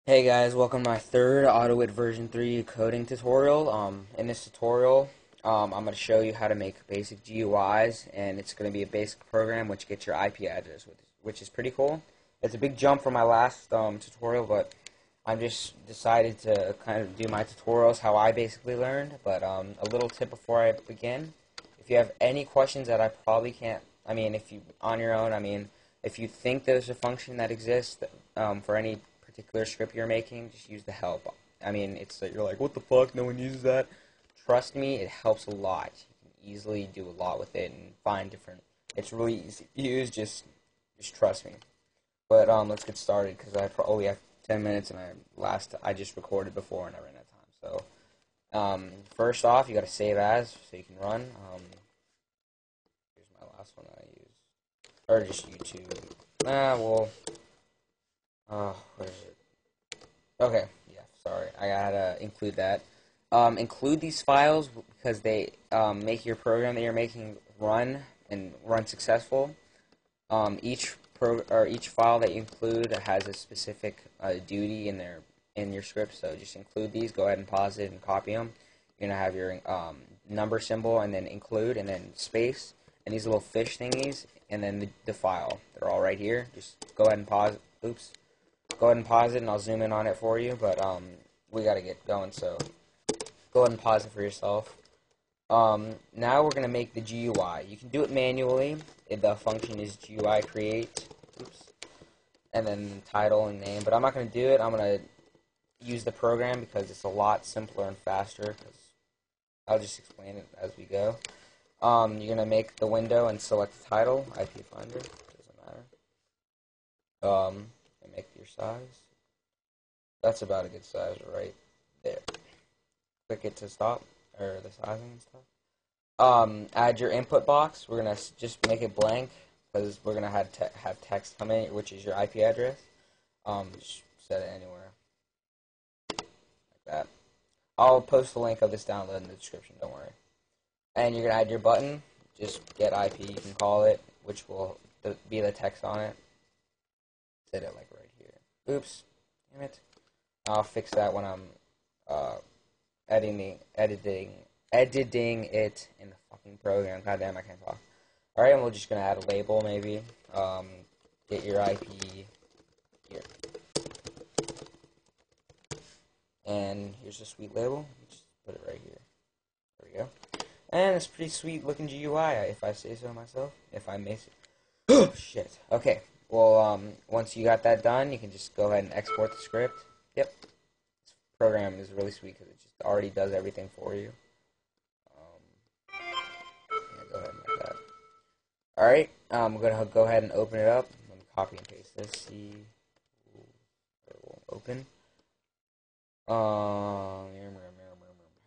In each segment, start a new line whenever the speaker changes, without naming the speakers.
Hey guys, welcome to my third AutoIT version 3 coding tutorial. In this tutorial, I'm going to show you how to make basic GUIs, and it's going to be a basic program which gets your IP address, which is pretty cool. It's a big jump from my last tutorial, but I just decided to kind of do my tutorials how I basically learned. But a little tip before I begin: if you have any questions that I probably can't, if you on your own, if you think there's a function that exists for any particular script you're making, just use the help. It's like you're like, what the fuck? No one uses that. Trust me, it helps a lot. You can easily do a lot with it and find different. It's really easy to use. Just trust me. But let's get started because I only have 10 minutes and I just recorded before and I ran out of time. So first off, you got to save as so you can run. Here's my last one that I used, or just YouTube. Where is it? Okay, yeah, sorry. I gotta include that. Include these files because they make your program that you're making run successful. Each file that you include has a specific duty in your script. So just include these. Go ahead and pause it and copy them. You're gonna have your number symbol and then include and then space and these little fish thingies and then the file. They're all right here. Just go ahead and pause. Oops. Go ahead and pause it and I'll zoom in on it for you, but we gotta get going, so go ahead and pause it for yourself. Now we're gonna make the GUI. You can do it manually. The function is GUI create, oops, and then title and name, but I'm not gonna do it. I'm gonna use the program because it's a lot simpler and faster, because I'll just explain it as we go. You're gonna make the window and select the title, IP Finder, doesn't matter. Make your size. That's about a good size right there. Click it to stop, or the sizing and stuff. Add your input box. We're gonna just make it blank because we're gonna have text come in, which is your IP address. Just set it anywhere like that. I'll post the link of this download in the description. Don't worry. And you're gonna add your button. Just get IP. You can call it, which will be the text on it. Set it like right here. Oops, damn it. I'll fix that when I'm editing it in the fucking program. God damn, I can't talk. Alright, and we're just gonna add a label maybe. Get your IP here. And here's a sweet label. Just put it right here. There we go. And it's pretty sweet looking GUI, if I say so myself. If I may say. Oh shit. Okay. Well, once you got that done, you can just go ahead and export the script. Yep. This program is really sweet because it just already does everything for you. Yeah, go ahead and like that. Alright, I'm going to go ahead and open it up. Let me copy and paste this. See. It will open.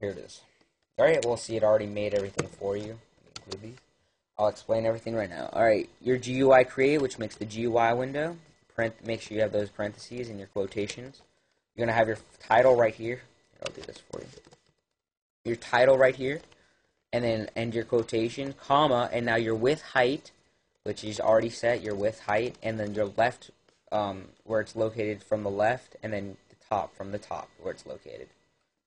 Here it is. Alright, we'll see it already made everything for you. Let me include these. I'll explain everything right now. Alright, your GUI create, which makes the GUI window. Make sure you have those parentheses in your quotations. You're going to have your title right here. I'll do this for you. Your title right here. And then end your quotation, comma, and now your width height, which is already set, your width height, and then your left, where it's located from the left, and then the top from the top, where it's located.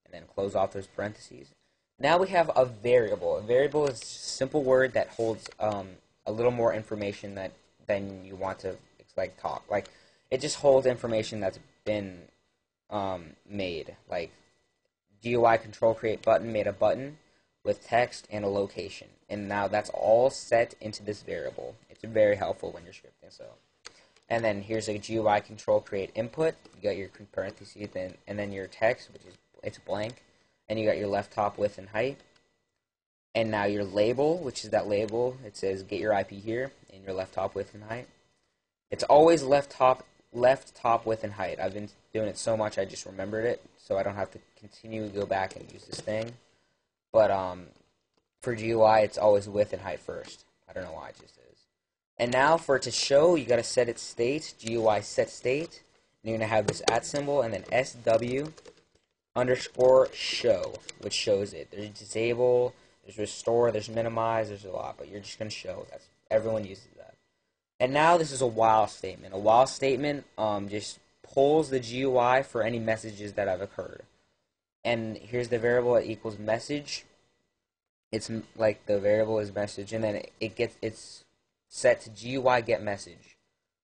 And then close off those parentheses. Now we have a variable. A variable is a simple word that holds a little more information than you want to talk. Like it just holds information that's been made. Like GUI control create button made a button with text and a location, and now that's all set into this variable. It's very helpful when you're scripting. So, and then here's a GUI control create input. You got your parentheses, and then your text, which is it's blank. And you got your left top width and height. And now your label, which is that label, it says get your IP here, and your left top width and height. It's always left top width and height. I've been doing it so much I just remembered it, so I don't have to continue to go back and use this thing. But for GUI, it's always width and height first. I don't know why it just is. And now for it to show, you got to set its state, GUI set state. And you're going to have this @ symbol and then SW _ show, which shows it. There's disable, there's restore, there's minimize, there's a lot, but you're just going to show. Everyone uses that. And now this is a while statement. A while statement just pulls the GUI for any messages that have occurred. And here's the variable that equals message. It's like the variable is message, and then it's set to GUI get message,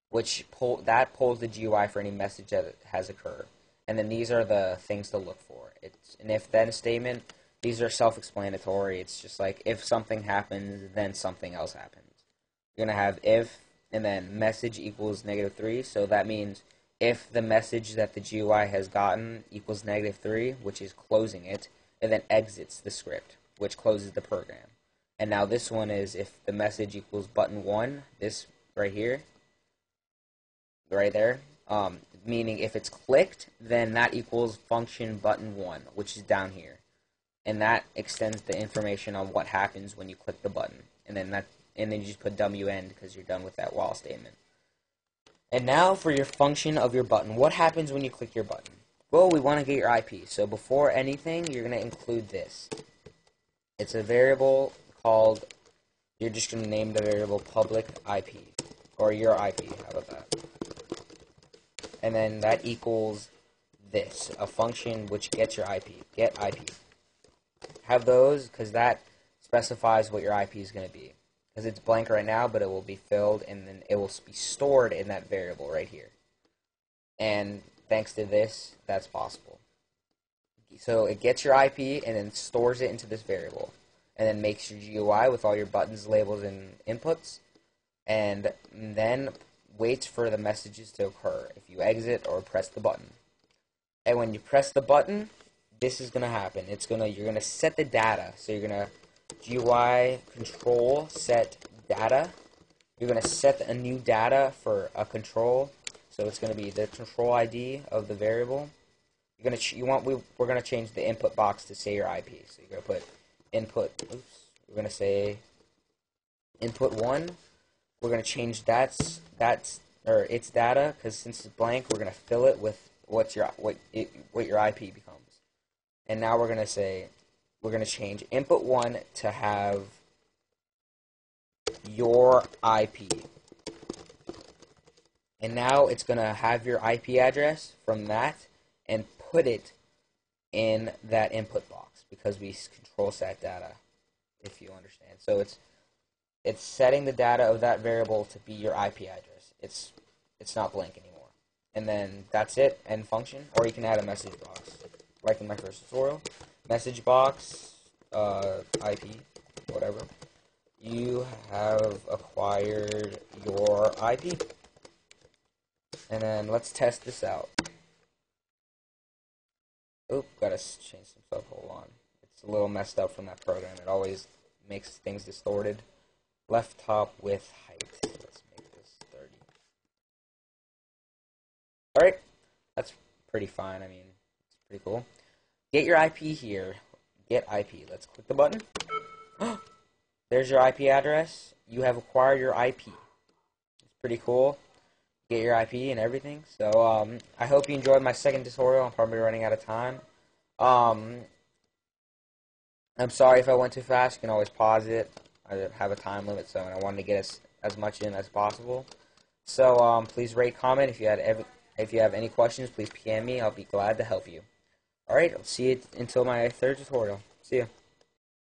which pulls the GUI for any message that has occurred. And then these are the things to look for. It's an if-then statement. These are self-explanatory. It's just like if something happens, then something else happens. You're going to have if, and then message equals -3. So that means if the message that the GUI has gotten equals -3, which is closing it, and then exits the script, which closes the program. And now this one is if the message equals button 1, this right here, right there, meaning if it's clicked, then that equals function button 1, which is down here. And that extends the information on what happens when you click the button. And then you just put WN because you're done with that while statement. And now for your function of your button. What happens when you click your button? Well, we want to get your IP. So before anything, you're going to include this. It's a variable called, you're just going to name the variable public IP. Or your IP, how about that? And then that equals this, a function which gets your IP, get IP. Have those because that specifies what your IP is going to be. Because it's blank right now, but it will be filled, and then it will be stored in that variable right here. And thanks to this, that's possible. So it gets your IP and then stores it into this variable, and then makes your GUI with all your buttons, labels, and inputs, and then waits for the messages to occur if you exit or press the button. And when you press the button, this is gonna happen. You're gonna set the data. So you're gonna GUI control set data. You're gonna set a new data for a control. So it's gonna be the control ID of the variable. We're gonna change the input box to say your IP. So you're gonna put input. We're gonna say input 1. We're gonna change its data because since it's blank, we're gonna fill it with what your IP becomes. And now we're gonna change input 1 to have your IP. And now it's gonna have your IP address from that and put it in that input box because we control set data, if you understand. So it's setting the data of that variable to be your IP address. It's not blank anymore. And then that's it, end function. Or you can add a message box, like in my first tutorial. Message box, IP, whatever. You have acquired your IP. And then let's test this out. Oop, gotta change some stuff, hold on. It's a little messed up from that program. It always makes things distorted. Left top width height. Let's make this 30. Alright, that's pretty fine. I mean, it's pretty cool. Get your IP here. Get IP. Let's click the button. There's your IP address. You have acquired your IP. It's pretty cool. Get your IP and everything. So, I hope you enjoyed my second tutorial. I'm probably running out of time. I'm sorry if I went too fast. You can always pause it. I have a time limit, so I wanted to get as much in as possible. So, please rate, comment. If you have any questions, please PM me. I'll be glad to help you. Alright, I'll see you until my third tutorial. See ya.